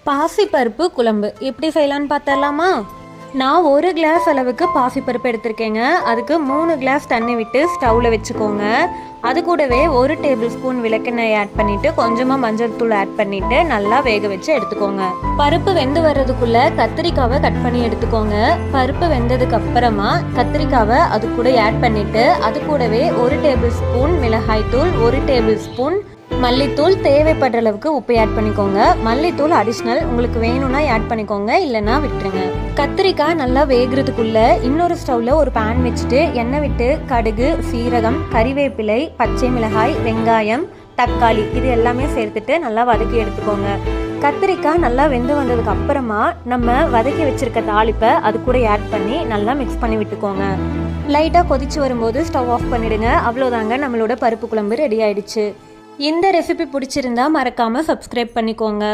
பாசிப்பருப்பு குழம்பு எப்படி செய்யலான்னு பார்த்தரலாமா? நான் 1 கிளாஸ் அளவுக்கு பாசிப்பருப்பு எடுத்திருக்கேங்க. அதுக்கு 3 கிளாஸ் தண்ணி விட்டு ஸ்டவ்வில் வச்சுக்கோங்க. அது கூடவே 1 டேபிள் ஸ்பூன் விளக்கெண்ணெய் ஆட் பண்ணிவிட்டு கொஞ்சமாக மஞ்சள் தூள் ஆட் பண்ணிவிட்டு நல்லா வேக வச்சு எடுத்துக்கோங்க. பருப்பு வெந்து வர்றதுக்குள்ளே கத்திரிக்காவை கட் பண்ணி எடுத்துக்கோங்க. பருப்பு வெந்ததுக்கு அப்புறமா கத்திரிக்காவை அது கூட ஆட் பண்ணிவிட்டு அது கூடவே 1 டேபிள் ஸ்பூன் மிளகாய் தூள், 1 டேபிள் ஸ்பூன் மல்லித்தூள், தேவைப்படுற அளவுக்கு உப்பு ஆட் பண்ணிக்கோங்க. மல்லித்தூள் அடிஷ்னல், உங்களுக்கு வேணும்னா ஆட் பண்ணிக்கோங்க, இல்லைன்னா விட்டுருங்க. கத்திரிக்காய் நல்லா வேகிறதுக்குள்ள இன்னொரு ஸ்டவ்ல ஒரு பேன் வச்சுட்டு எண்ணெய் விட்டு கடுகு, சீரகம், கறிவேப்பிலை, பச்சை மிளகாய், வெங்காயம், தக்காளி இது எல்லாமே சேர்த்துட்டு நல்லா வதக்கி எடுத்துக்கோங்க. கத்திரிக்காய் நல்லா வெந்து வந்ததுக்கு அப்புறமா நம்ம வதக்கி வச்சிருக்க தாளிப்பை அது கூட ஆட் பண்ணி நல்லா மிக்ஸ் பண்ணி விட்டுக்கோங்க. லைட்டாக கொதிச்சு வரும்போது ஸ்டவ் ஆஃப் பண்ணிடுங்க. அவ்வளோதாங்க, நம்மளோட பருப்பு குழம்பு ரெடி ஆயிடுச்சு. இந்த ரெசிபி பிடிச்சிருந்தா மறக்காமல் சப்ஸ்கிரைப் பண்ணிக்கோங்க.